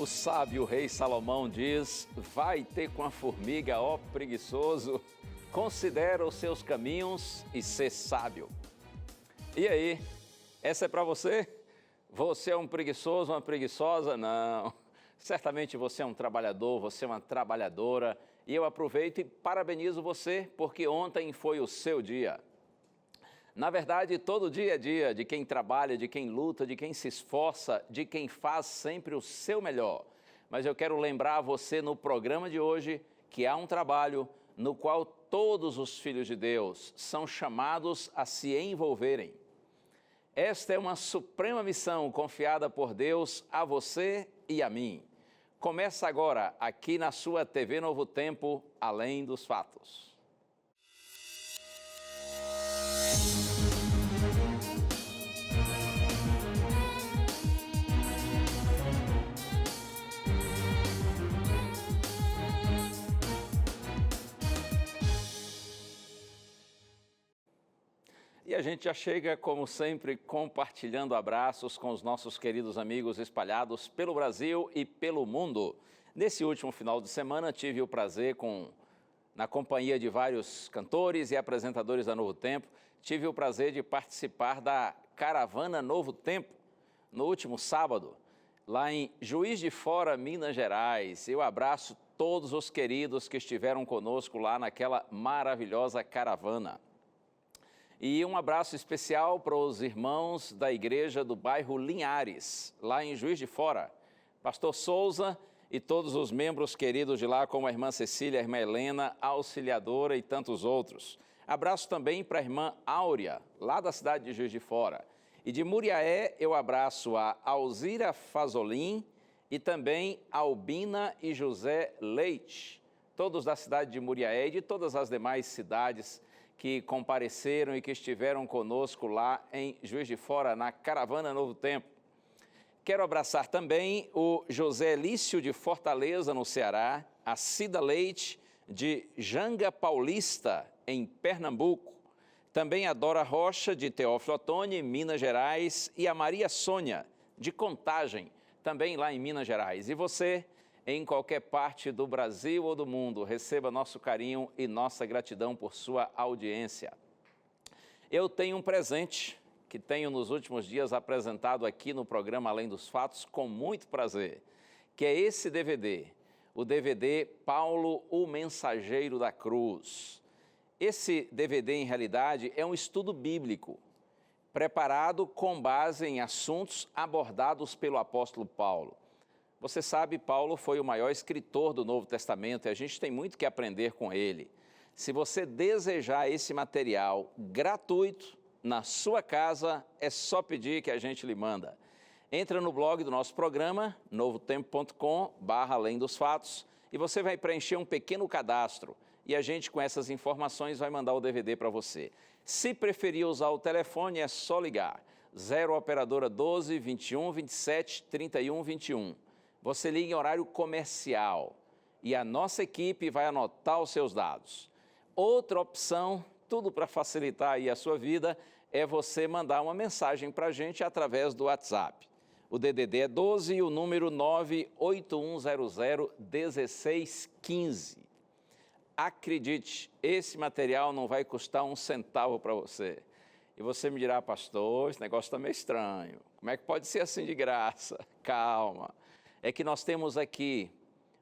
O sábio rei Salomão diz: vai ter com a formiga, ó preguiçoso, considera os seus caminhos e sê sábio. E aí, essa é para você? Você é um preguiçoso, uma preguiçosa? Não. Certamente você é um trabalhador, você é uma trabalhadora. E eu aproveito e parabenizo você, porque ontem foi o seu dia. Na verdade, todo dia é dia de quem trabalha, de quem luta, de quem se esforça, de quem faz sempre o seu melhor. Mas eu quero lembrar você no programa de hoje que há um trabalho no qual todos os filhos de Deus são chamados a se envolverem. Esta é uma suprema missão confiada por Deus a você e a mim. Começa agora, aqui na sua TV Novo Tempo, Além dos Fatos. E a gente já chega, como sempre, compartilhando abraços com os nossos queridos amigos espalhados pelo Brasil e pelo mundo. Nesse último final de semana, tive o prazer, na companhia de vários cantores e apresentadores da Novo Tempo, tive o prazer de participar da Caravana Novo Tempo, no último sábado, lá em Juiz de Fora, Minas Gerais. Eu abraço todos os queridos que estiveram conosco lá naquela maravilhosa caravana. E um abraço especial para os irmãos da igreja do bairro Linhares, lá em Juiz de Fora. Pastor Souza e todos os membros queridos de lá, como a irmã Cecília, a irmã Helena, a auxiliadora e tantos outros. Abraço também para a irmã Áurea, lá da cidade de Juiz de Fora. E de Muriaé eu abraço a Alzira Fazolin e também Albina e José Leite, todos da cidade de Muriaé e de todas as demais cidades que compareceram e que estiveram conosco lá em Juiz de Fora, na Caravana Novo Tempo. Quero abraçar também o José Lício de Fortaleza, no Ceará, a Cida Leite de Janga Paulista, em Pernambuco, também a Dora Rocha de Teófilo Otoni, Minas Gerais, e a Maria Sônia de Contagem, também lá em Minas Gerais. E você, em qualquer parte do Brasil ou do mundo, receba nosso carinho e nossa gratidão por sua audiência. Eu tenho um presente que tenho nos últimos dias apresentado aqui no programa Além dos Fatos com muito prazer, que é esse DVD, o DVD Paulo, o Mensageiro da Cruz. Esse DVD, em realidade, é um estudo bíblico, preparado com base em assuntos abordados pelo apóstolo Paulo. Você sabe, Paulo foi o maior escritor do Novo Testamento e a gente tem muito que aprender com ele. Se você desejar esse material gratuito na sua casa, é só pedir que a gente lhe manda. Entra no blog do nosso programa, novotempo.com/além dos fatos, e você vai preencher um pequeno cadastro e a gente, com essas informações, vai mandar o DVD para você. Se preferir usar o telefone, é só ligar. 0 operadora 12 21 27 31 21. Você liga em horário comercial e a nossa equipe vai anotar os seus dados. Outra opção, tudo para facilitar aí a sua vida, é você mandar uma mensagem para a gente através do WhatsApp. O DDD é 12 e o número 981001615. Acredite, esse material não vai custar um centavo para você. E você me dirá, pastor, esse negócio está meio estranho. Como é que pode ser assim de graça? Calma. É que nós temos aqui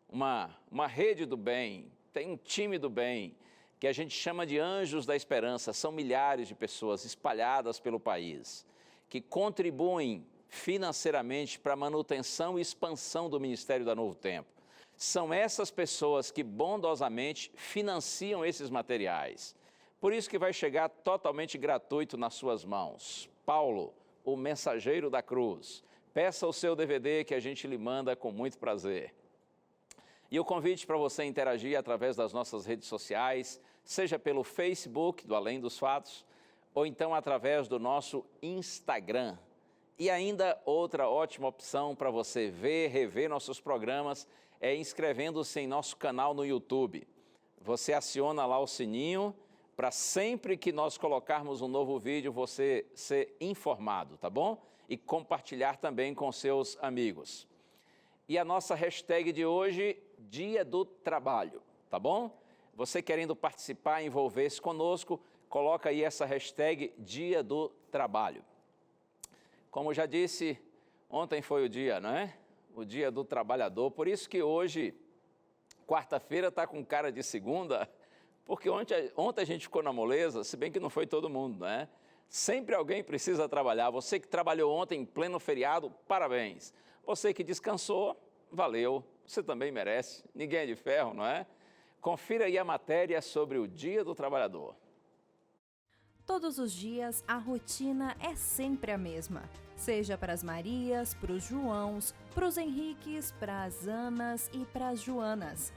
uma rede do bem, tem um time do bem, que a gente chama de Anjos da Esperança. São milhares de pessoas espalhadas pelo país, que contribuem financeiramente para a manutenção e expansão do Ministério da Novo Tempo. São essas pessoas que bondosamente financiam esses materiais. Por isso que vai chegar totalmente gratuito nas suas mãos. Paulo, o Mensageiro da Cruz. Peça o seu DVD que a gente lhe manda com muito prazer. E o convite para você interagir através das nossas redes sociais, seja pelo Facebook do Além dos Fatos, ou então através do nosso Instagram. E ainda outra ótima opção para você ver, rever nossos programas, é inscrevendo-se em nosso canal no YouTube. Você aciona lá o sininho para sempre que nós colocarmos um novo vídeo, você ser informado, tá bom? E compartilhar também com seus amigos. E a nossa hashtag de hoje, Dia do Trabalho, tá bom? Você querendo participar, envolver-se conosco, coloca aí essa hashtag Dia do Trabalho. Como já disse, ontem foi o dia, não é? O Dia do Trabalhador, por isso que hoje, quarta-feira, está com cara de segunda, porque ontem a gente ficou na moleza, se bem que não foi todo mundo, não é? Sempre alguém precisa trabalhar. Você que trabalhou ontem em pleno feriado, parabéns. Você que descansou, valeu. Você também merece. Ninguém é de ferro, não é? Confira aí a matéria sobre o Dia do Trabalhador. Todos os dias, a rotina é sempre a mesma. Seja para as Marias, para os Joãos, para os Henriques, para as Anas e para as Joanas.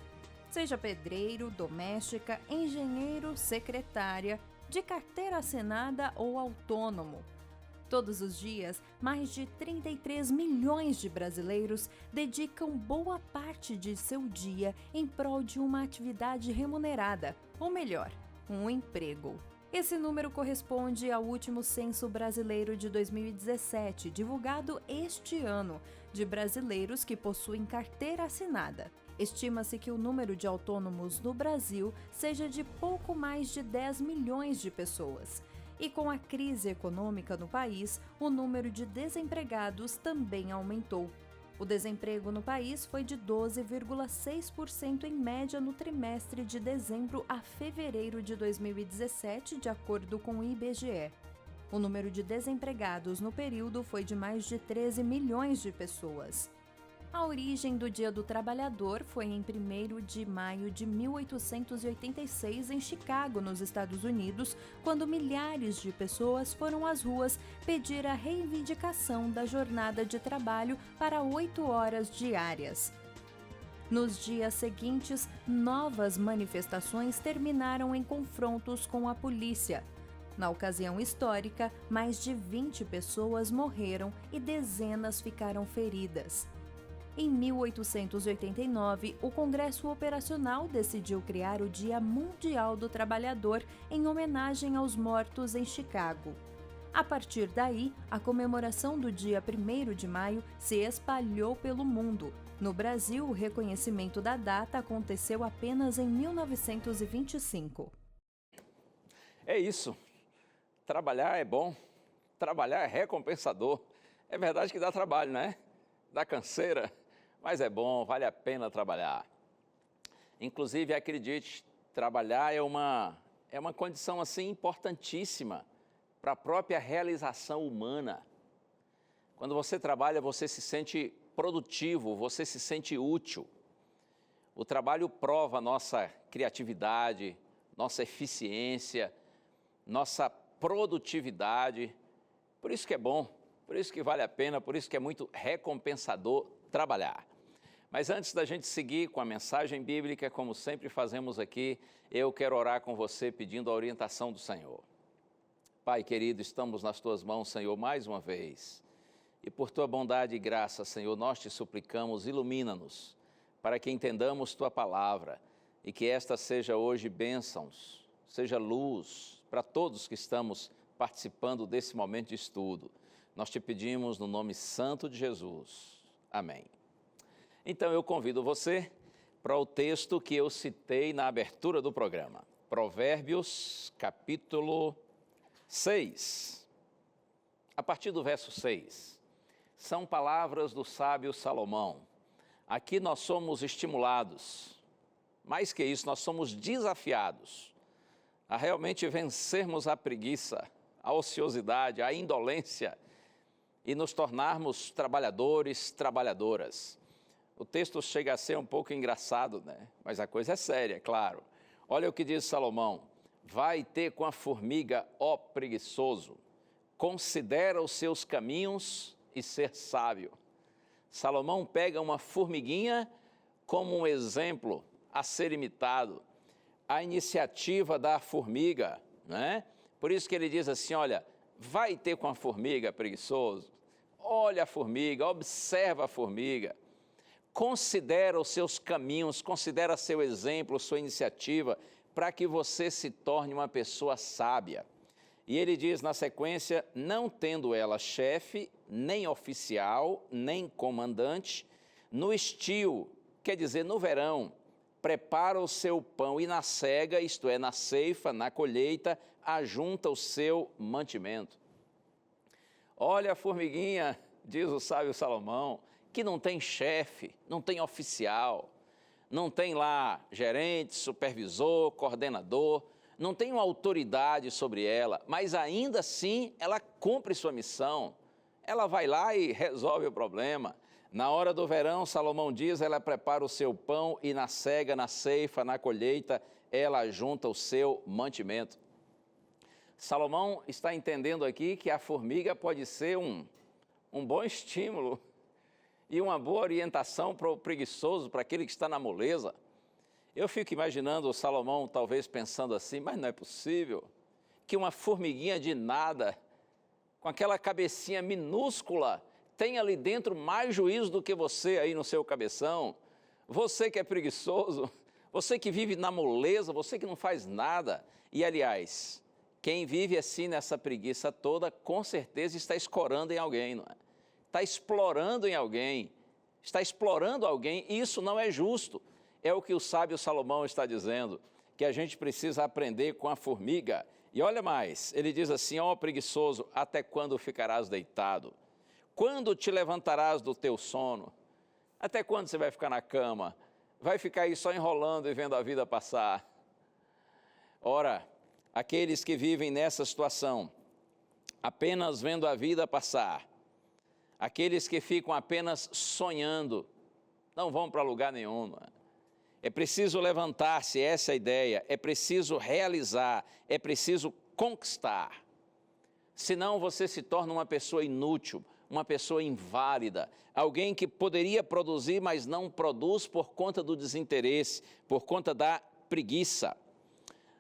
Seja pedreiro, doméstica, engenheiro, secretária, de carteira assinada ou autônomo. Todos os dias, mais de 33 milhões de brasileiros dedicam boa parte de seu dia em prol de uma atividade remunerada, ou melhor, um emprego. Esse número corresponde ao último Censo Brasileiro de 2017, divulgado este ano, de brasileiros que possuem carteira assinada. Estima-se que o número de autônomos no Brasil seja de pouco mais de 10 milhões de pessoas. E com a crise econômica no país, o número de desempregados também aumentou. O desemprego no país foi de 12,6% em média no trimestre de dezembro a fevereiro de 2017, de acordo com o IBGE. O número de desempregados no período foi de mais de 13 milhões de pessoas. A origem do Dia do Trabalhador foi em 1º de maio de 1886 em Chicago, nos Estados Unidos, quando milhares de pessoas foram às ruas pedir a reivindicação da jornada de trabalho para 8 horas diárias. Nos dias seguintes, novas manifestações terminaram em confrontos com a polícia. Na ocasião histórica, mais de 20 pessoas morreram e dezenas ficaram feridas. Em 1889, o Congresso Operacional decidiu criar o Dia Mundial do Trabalhador em homenagem aos mortos em Chicago. A partir daí, a comemoração do dia 1º de maio se espalhou pelo mundo. No Brasil, o reconhecimento da data aconteceu apenas em 1925. É isso. Trabalhar é bom. Trabalhar é recompensador. É verdade que dá trabalho, né? Dá canseira. Mas é bom, vale a pena trabalhar. Inclusive, acredite, trabalhar é uma condição assim importantíssima para a própria realização humana. Quando você trabalha, você se sente produtivo, você se sente útil. O trabalho prova nossa criatividade, nossa eficiência, nossa produtividade. Por isso que é bom, por isso que vale a pena, por isso que é muito recompensador trabalhar. Mas antes da gente seguir com a mensagem bíblica, como sempre fazemos aqui, eu quero orar com você pedindo a orientação do Senhor. Pai querido, estamos nas Tuas mãos, Senhor, mais uma vez. E por Tua bondade e graça, Senhor, nós te suplicamos, ilumina-nos, para que entendamos Tua palavra e que esta seja hoje bênçãos, seja luz para todos que estamos participando desse momento de estudo. Nós te pedimos no nome santo de Jesus. Amém. Então eu convido você para o texto que eu citei na abertura do programa. Provérbios, capítulo 6. A partir do verso 6. São palavras do sábio Salomão. Aqui nós somos estimulados. Mais que isso, nós somos desafiados a realmente vencermos a preguiça, a ociosidade, a indolência e nos tornarmos trabalhadores, trabalhadoras. O texto chega a ser um pouco engraçado, né? Mas a coisa é séria, claro. Olha o que diz Salomão. Vai ter com a formiga, ó preguiçoso, considera os seus caminhos e ser sábio. Salomão pega uma formiguinha como um exemplo a ser imitado. A iniciativa da formiga, né? Por isso que ele diz assim, olha, vai ter com a formiga, preguiçoso. Olha a formiga, observa a formiga. Considera os seus caminhos, considera seu exemplo, sua iniciativa, para que você se torne uma pessoa sábia. E ele diz na sequência, não tendo ela chefe, nem oficial, nem comandante, No estio, quer dizer, no verão, prepara o seu pão e na cega, isto é, na ceifa, na colheita, ajunta o seu mantimento. Olha a formiguinha, diz o sábio Salomão, que não tem chefe, não tem oficial, não tem lá gerente, supervisor, coordenador, não tem uma autoridade sobre ela, mas ainda assim ela cumpre sua missão. Ela vai lá e resolve o problema. Na hora do verão, Salomão diz, ela prepara o seu pão e na cega, na ceifa, na colheita, ela junta o seu mantimento. Salomão está entendendo aqui que a formiga pode ser um bom estímulo e uma boa orientação para o preguiçoso, para aquele que está na moleza. Eu fico imaginando o Salomão talvez pensando assim, mas não é possível que uma formiguinha de nada, com aquela cabecinha minúscula, tenha ali dentro mais juízo do que você aí no seu cabeção. Você que é preguiçoso, você que vive na moleza, você que não faz nada. E aliás, quem vive assim nessa preguiça toda, com certeza está escorando em alguém, não é? Está explorando em alguém, está explorando alguém, e isso não é justo. É o que o sábio Salomão está dizendo, que a gente precisa aprender com a formiga. E olha mais, ele diz assim, ó preguiçoso, até quando ficarás deitado? Quando te levantarás do teu sono? Até quando você vai ficar na cama? Vai ficar aí só enrolando e vendo a vida passar? Ora, aqueles que vivem nessa situação, apenas vendo a vida passar, aqueles que ficam apenas sonhando, não vão para lugar nenhum. É preciso levantar-se, essa é a ideia, é preciso realizar, é preciso conquistar. Senão você se torna uma pessoa inútil, uma pessoa inválida, alguém que poderia produzir, mas não produz por conta do desinteresse, por conta da preguiça.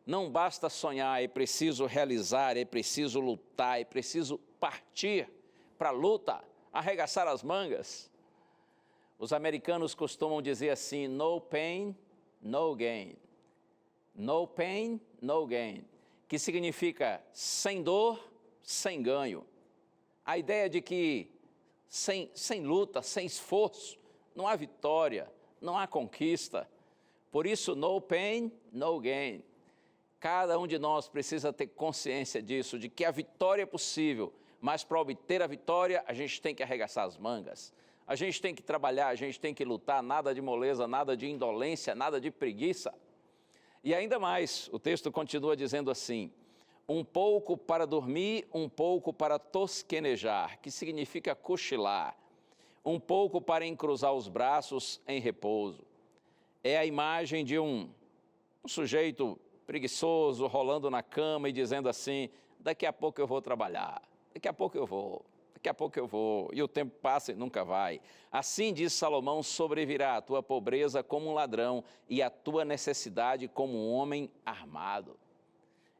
Não basta sonhar, é preciso realizar, é preciso lutar, é preciso partir para a luta, arregaçar as mangas. Os americanos costumam dizer assim, no pain, no gain. No pain, no gain, que significa sem dor, sem ganho. A ideia de que sem luta, sem esforço, não há vitória, não há conquista. Por isso, no pain, no gain. Cada um de nós precisa ter consciência disso, de que a vitória é possível, mas para obter a vitória, a gente tem que arregaçar as mangas. A gente tem que trabalhar, a gente tem que lutar, nada de moleza, nada de indolência, nada de preguiça. E ainda mais, o texto continua dizendo assim, um pouco para dormir, um pouco para tosquenejar, que significa cochilar, um pouco para encruzar os braços em repouso. É a imagem de um sujeito preguiçoso, rolando na cama e dizendo assim, daqui a pouco eu vou trabalhar, daqui a pouco eu vou. Daqui a pouco eu vou, e o tempo passa e nunca vai. Assim diz Salomão, sobrevirá a tua pobreza como um ladrão e a tua necessidade como um homem armado.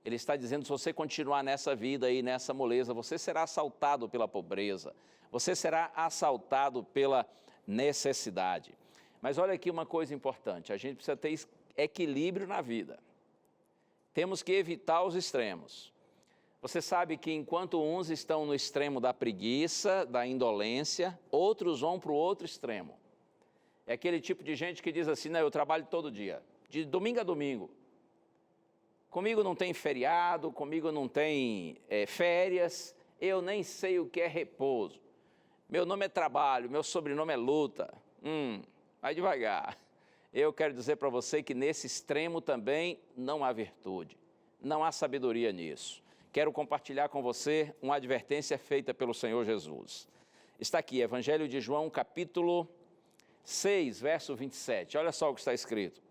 Ele está dizendo, se você continuar nessa vida aí, nessa moleza, você será assaltado pela pobreza, você será assaltado pela necessidade. Mas olha aqui uma coisa importante, a gente precisa ter equilíbrio na vida. Temos que evitar os extremos. Você sabe que enquanto uns estão no extremo da preguiça, da indolência, outros vão para o outro extremo. É aquele tipo de gente que diz assim, não, eu trabalho todo dia, de domingo a domingo. Comigo não tem feriado, comigo não tem férias, eu nem sei o que é repouso. Meu nome é trabalho, meu sobrenome é luta. Vai devagar. Eu quero dizer para você que nesse extremo também não há virtude, não há sabedoria nisso. Quero compartilhar com você uma advertência feita pelo Senhor Jesus. Está aqui, Evangelho de João, capítulo 6, verso 27. Olha só o que está escrito.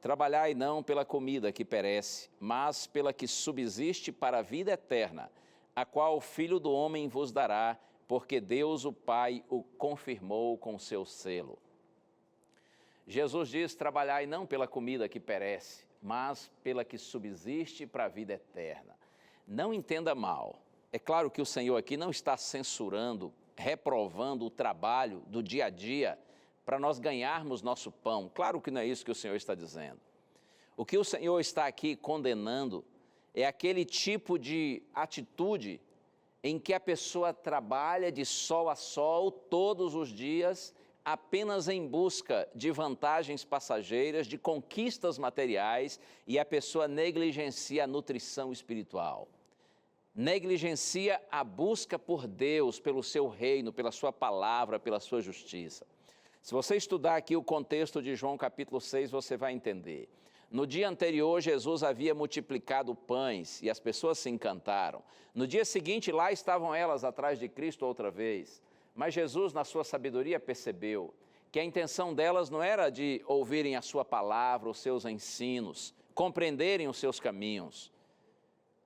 Trabalhai não pela comida que perece, mas pela que subsiste para a vida eterna, a qual o Filho do Homem vos dará, porque Deus o Pai o confirmou com seu selo. Jesus diz, trabalhai não pela comida que perece, mas pela que subsiste para a vida eterna. Não entenda mal, é claro que o Senhor aqui não está censurando, reprovando o trabalho do dia a dia para nós ganharmos nosso pão. Claro que não é isso que o Senhor está dizendo. O que o Senhor está aqui condenando é aquele tipo de atitude em que a pessoa trabalha de sol a sol todos os dias, apenas em busca de vantagens passageiras, de conquistas materiais, e a pessoa negligencia a nutrição espiritual. Negligencia a busca por Deus, pelo seu reino, pela sua palavra, pela sua justiça. Se você estudar aqui o contexto de João capítulo 6, você vai entender. No dia anterior, Jesus havia multiplicado pães e as pessoas se encantaram. No dia seguinte, lá estavam elas atrás de Cristo outra vez. Mas Jesus, na sua sabedoria, percebeu que a intenção delas não era de ouvirem a sua palavra, os seus ensinos, compreenderem os seus caminhos.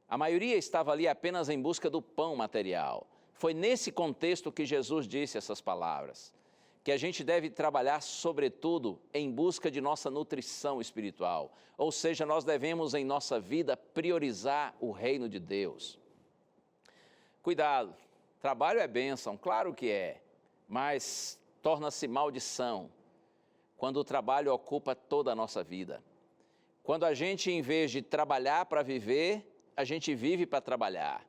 A maioria estava ali apenas em busca do pão material. Foi nesse contexto que Jesus disse essas palavras, que a gente deve trabalhar, sobretudo, em busca de nossa nutrição espiritual. Ou seja, nós devemos, em nossa vida, priorizar o reino de Deus. Cuidado, trabalho é bênção, claro que é, mas torna-se maldição quando o trabalho ocupa toda a nossa vida. Quando a gente, em vez de trabalhar para viver, a gente vive para trabalhar.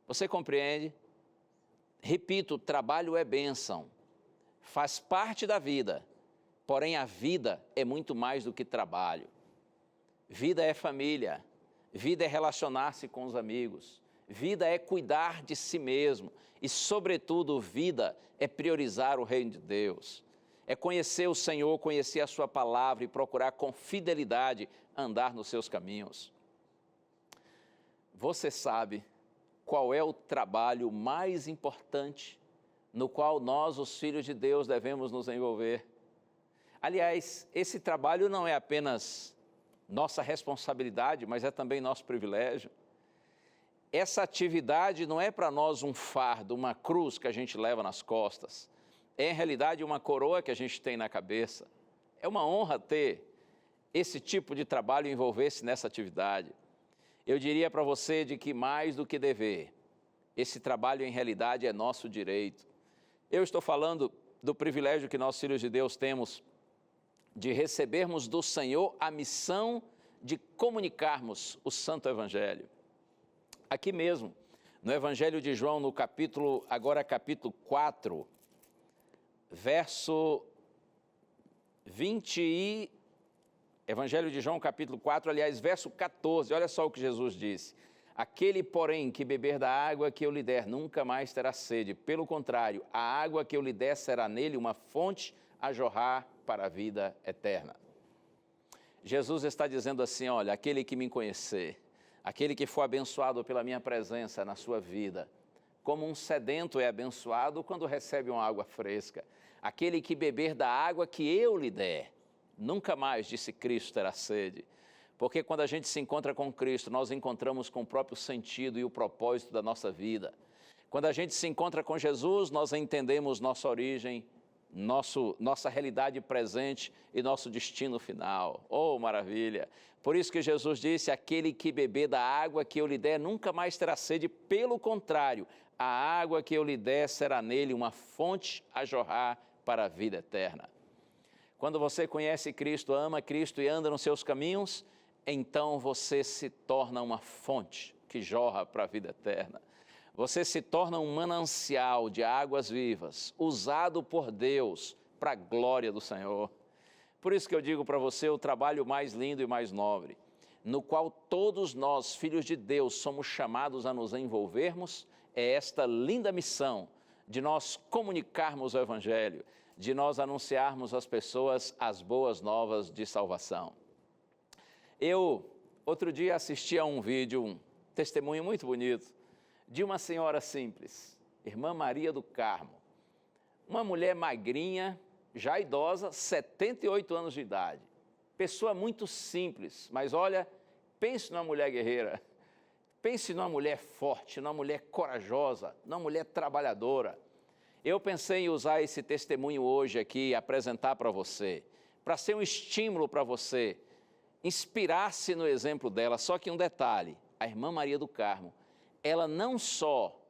Você compreende? Repito, trabalho é bênção. Faz parte da vida, porém a vida é muito mais do que trabalho. Vida é família, vida é relacionar-se com os amigos, vida é cuidar de si mesmo e, sobretudo, vida é priorizar o reino de Deus. É conhecer o Senhor, conhecer a sua palavra e procurar com fidelidade andar nos seus caminhos. Você sabe qual é o trabalho mais importante no qual nós, os filhos de Deus, devemos nos envolver? Aliás, esse trabalho não é apenas nossa responsabilidade, mas é também nosso privilégio. Essa atividade não é para nós um fardo, uma cruz que a gente leva nas costas. É, em realidade, uma coroa que a gente tem na cabeça. É uma honra ter esse tipo de trabalho e envolver-se nessa atividade. Eu diria para você de que, mais do que dever, esse trabalho, em realidade, é nosso direito. Eu estou falando do privilégio que nós, filhos de Deus, temos de recebermos do Senhor a missão de comunicarmos o Santo Evangelho. Aqui mesmo, no Evangelho de João, no capítulo 4, verso 20 Evangelho de João, capítulo 4, aliás, verso 14, olha só o que Jesus disse. Aquele, porém, que beber da água que eu lhe der, nunca mais terá sede. Pelo contrário, a água que eu lhe der será nele uma fonte a jorrar para a vida eterna. Jesus está dizendo assim, olha, aquele que me conhecer, aquele que for abençoado pela minha presença na sua vida, como um sedento é abençoado quando recebe uma água fresca. Aquele que beber da água que eu lhe der, nunca mais, disse Cristo, terá sede. Porque quando a gente se encontra com Cristo, nós encontramos com o próprio sentido e o propósito da nossa vida. Quando a gente se encontra com Jesus, nós entendemos nossa origem, nossa realidade presente e nosso destino final. Oh, maravilha! Por isso que Jesus disse, aquele que beber da água que eu lhe der, nunca mais terá sede. Pelo contrário, a água que eu lhe der será nele uma fonte a jorrar para a vida eterna. Quando você conhece Cristo, ama Cristo e anda nos seus caminhos, então você se torna uma fonte que jorra para a vida eterna. Você se torna um manancial de águas vivas, usado por Deus para a glória do Senhor. Por isso que eu digo para você, o trabalho mais lindo e mais nobre, no qual todos nós, filhos de Deus, somos chamados a nos envolvermos, é esta linda missão de nós comunicarmos o Evangelho, de nós anunciarmos às pessoas as boas novas de salvação. Eu, outro dia, assisti a um vídeo, um testemunho muito bonito, de uma senhora simples, Irmã Maria do Carmo. Uma mulher magrinha, já idosa, 78 anos de idade. Pessoa muito simples, mas olha, pense numa mulher guerreira. Pense numa mulher forte, numa mulher corajosa, numa mulher trabalhadora. Eu pensei em usar esse testemunho hoje aqui, apresentar para você, para ser um estímulo para você, inspirar-se no exemplo dela. Só que um detalhe, a Irmã Maria do Carmo, ela não só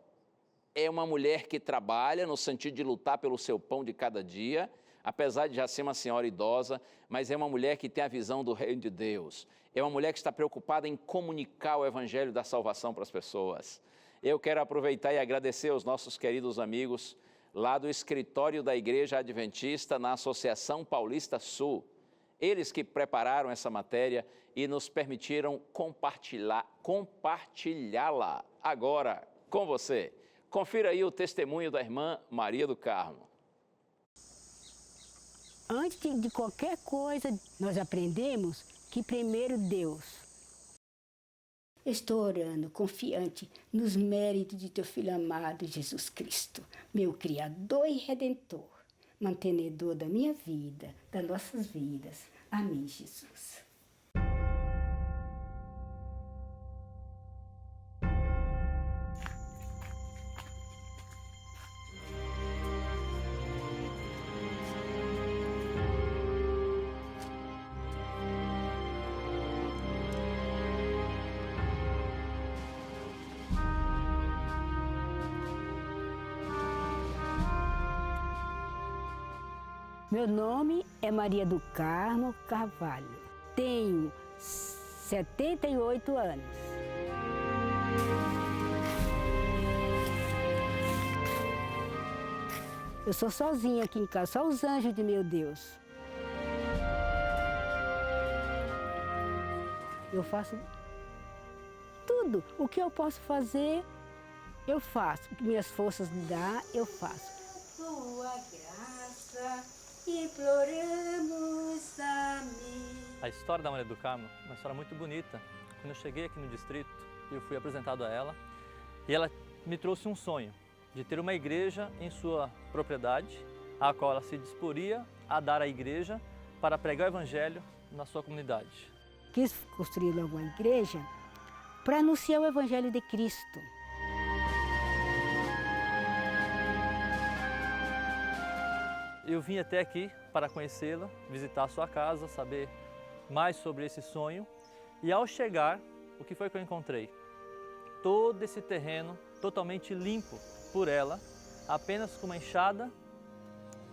é uma mulher que trabalha no sentido de lutar pelo seu pão de cada dia, apesar de já ser uma senhora idosa, mas é uma mulher que tem a visão do reino de Deus. É uma mulher que está preocupada em comunicar o evangelho da salvação para as pessoas. Eu quero aproveitar e agradecer aos nossos queridos amigos lá do escritório da Igreja Adventista na Associação Paulista Sul. Eles que prepararam essa matéria e nos permitiram compartilhá-la agora com você. Confira aí o testemunho da irmã Maria do Carmo. Antes de qualquer coisa, nós aprendemos que primeiro Deus. Estou orando, confiante nos méritos de teu Filho amado Jesus Cristo, meu Criador e Redentor, mantenedor da minha vida, das nossas vidas. Amém, Jesus. Meu nome é Maria do Carmo Carvalho. Tenho 78 anos. Eu sou sozinha aqui em casa, só os anjos de meu Deus. Eu faço tudo. O que eu posso fazer, eu faço. O que minhas forças me dão, eu faço. Tua graça. Imploramos a mim. A história da Maria do Carmo é uma história muito bonita. Quando eu cheguei aqui no distrito, eu fui apresentado a ela e ela me trouxe um sonho de ter uma igreja em sua propriedade, a qual ela se disporia a dar à igreja para pregar o evangelho na sua comunidade. Quis construir logo uma igreja para anunciar o evangelho de Cristo. Eu vim até aqui para conhecê-la, visitar a sua casa, saber mais sobre esse sonho. E ao chegar, o que foi que eu encontrei? Todo esse terreno totalmente limpo por ela, apenas com uma enxada,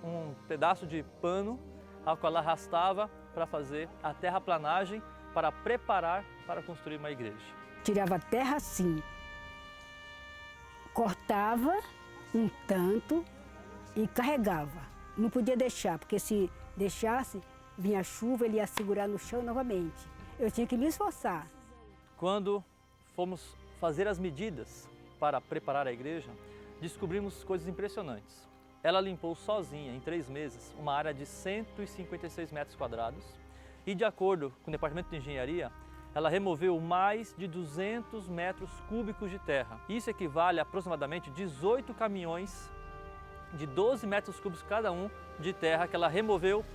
um pedaço de pano, ao qual ela arrastava para fazer a terraplanagem, para preparar para construir uma igreja. Tirava a terra assim, cortava um tanto e carregava. Não podia deixar, porque se deixasse, vinha a chuva, ele ia segurar no chão novamente. Eu tinha que me esforçar. Quando fomos fazer as medidas para preparar a igreja, descobrimos coisas impressionantes. Ela limpou sozinha, em 3 meses, uma área de 156 metros quadrados e, de acordo com o Departamento de Engenharia, ela removeu mais de 200 metros cúbicos de terra. Isso equivale a aproximadamente 18 caminhões de 12 metros cúbicos cada um de terra que ela removeu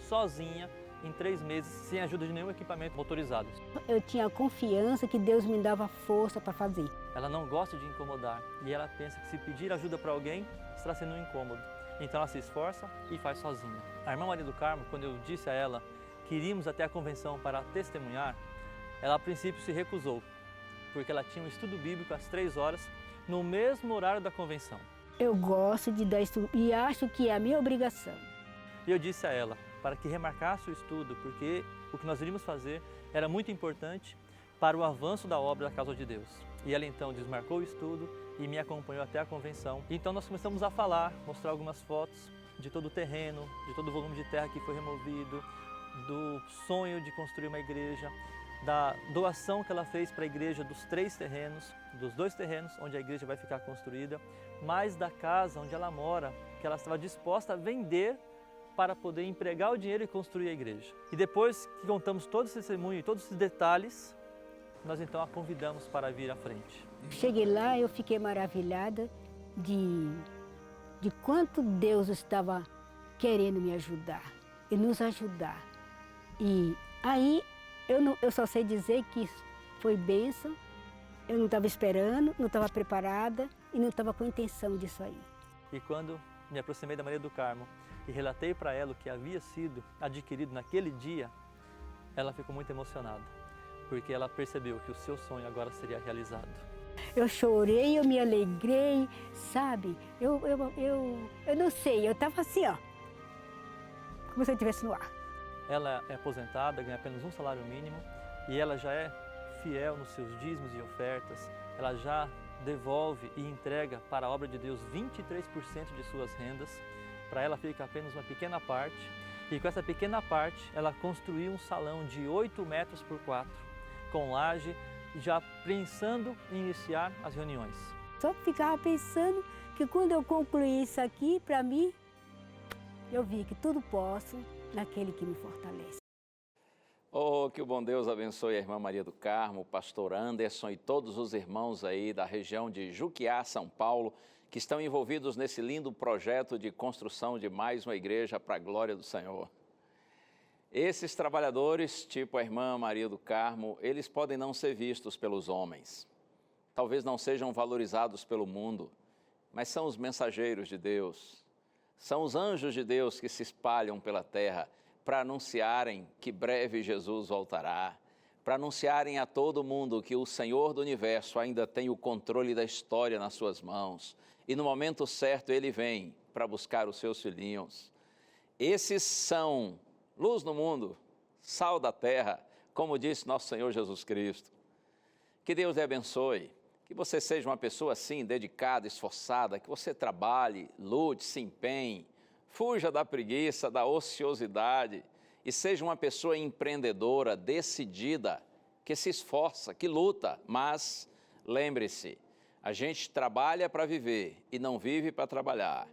sozinha em 3 meses, sem a ajuda de nenhum equipamento motorizado. Eu tinha confiança que Deus me dava força para fazer. Ela não gosta de incomodar e ela pensa que se pedir ajuda para alguém, estará sendo um incômodo. Então ela se esforça e faz sozinha. A irmã Maria do Carmo, quando eu disse a ela que iríamos até a convenção para testemunhar, ela a princípio se recusou, porque ela tinha um estudo bíblico às 3 horas, no mesmo horário da convenção. Eu gosto de dar estudo e acho que é a minha obrigação. E eu disse a ela para que remarcasse o estudo, porque o que nós iríamos fazer era muito importante para o avanço da obra da Casa de Deus. E ela então desmarcou o estudo e me acompanhou até a convenção. Então nós começamos a falar, mostrar algumas fotos de todo o terreno, de todo o volume de terra que foi removido, do sonho de construir uma igreja, da doação que ela fez para a igreja dos 3 terrenos, dos 2 terrenos onde a igreja vai ficar construída, mais da casa onde ela mora, que ela estava disposta a vender para poder empregar o dinheiro e construir a igreja. E depois que contamos todo esse testemunho e todos esses detalhes, nós então a convidamos para vir à frente. Cheguei lá, eu fiquei maravilhada de quanto Deus estava querendo me ajudar e nos ajudar. E aí eu só sei dizer que foi bênção, eu não estava esperando, não estava preparada e não estava com intenção disso aí. E quando me aproximei da Maria do Carmo e relatei para ela o que havia sido adquirido naquele dia, ela ficou muito emocionada, porque ela percebeu que o seu sonho agora seria realizado. Eu chorei, eu me alegrei, sabe? Eu não sei, eu estava assim, ó, como se eu estivesse no ar. Ela é aposentada, ganha apenas um salário mínimo e ela já é fiel nos seus dízimos e ofertas. Ela já devolve e entrega para a obra de Deus 23% de suas rendas. Para ela fica apenas uma pequena parte. E com essa pequena parte, ela construiu um salão de 8 metros por 4, com laje, já pensando em iniciar as reuniões. Só ficava pensando que quando eu concluí isso aqui, para mim, eu vi que tudo posso naquele que me fortalece. Oh, que o bom Deus abençoe a irmã Maria do Carmo, o pastor Anderson e todos os irmãos aí da região de Juquiá, São Paulo, que estão envolvidos nesse lindo projeto de construção de mais uma igreja para a glória do Senhor. Esses trabalhadores, tipo a irmã Maria do Carmo, eles podem não ser vistos pelos homens, talvez não sejam valorizados pelo mundo, mas são os mensageiros de Deus, são os anjos de Deus que se espalham pela terra para anunciarem que breve Jesus voltará, para anunciarem a todo mundo que o Senhor do Universo ainda tem o controle da história nas suas mãos e no momento certo Ele vem para buscar os seus filhinhos. Esses são luz no mundo, sal da terra, como disse nosso Senhor Jesus Cristo. Que Deus lhe abençoe, que você seja uma pessoa assim, dedicada, esforçada, que você trabalhe, lute, se empenhe, fuja da preguiça, da ociosidade e seja uma pessoa empreendedora, decidida, que se esforça, que luta, mas lembre-se, a gente trabalha para viver e não vive para trabalhar.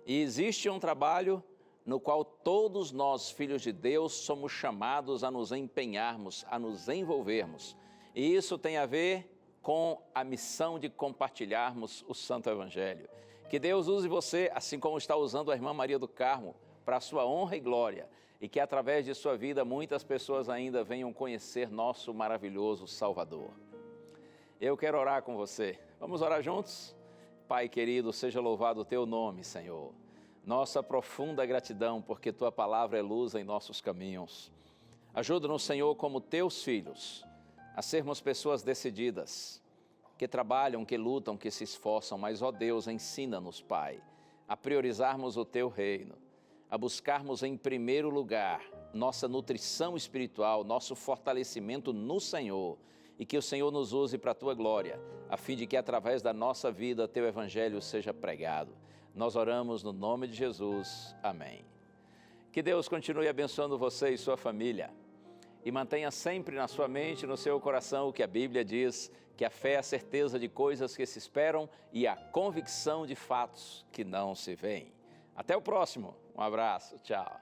E existe um trabalho no qual todos nós, filhos de Deus, somos chamados a nos empenharmos, a nos envolvermos. E isso tem a ver com a missão de compartilharmos o Santo Evangelho. Que Deus use você, assim como está usando a irmã Maria do Carmo, para a sua honra e glória, e que através de sua vida muitas pessoas ainda venham conhecer nosso maravilhoso Salvador. Eu quero orar com você. Vamos orar juntos? Pai querido, seja louvado o teu nome, Senhor. Nossa profunda gratidão, porque tua palavra é luz em nossos caminhos. Ajuda-nos, Senhor, como teus filhos, a sermos pessoas decididas, que trabalham, que lutam, que se esforçam, mas, ó Deus, ensina-nos, Pai, a priorizarmos o Teu reino, a buscarmos em primeiro lugar nossa nutrição espiritual, nosso fortalecimento no Senhor, e que o Senhor nos use para a Tua glória, a fim de que, através da nossa vida, Teu Evangelho seja pregado. Nós oramos no nome de Jesus. Amém. Que Deus continue abençoando você e sua família. E mantenha sempre na sua mente e no seu coração o que a Bíblia diz, que a fé é a certeza de coisas que se esperam e a convicção de fatos que não se veem. Até o próximo. Um abraço. Tchau.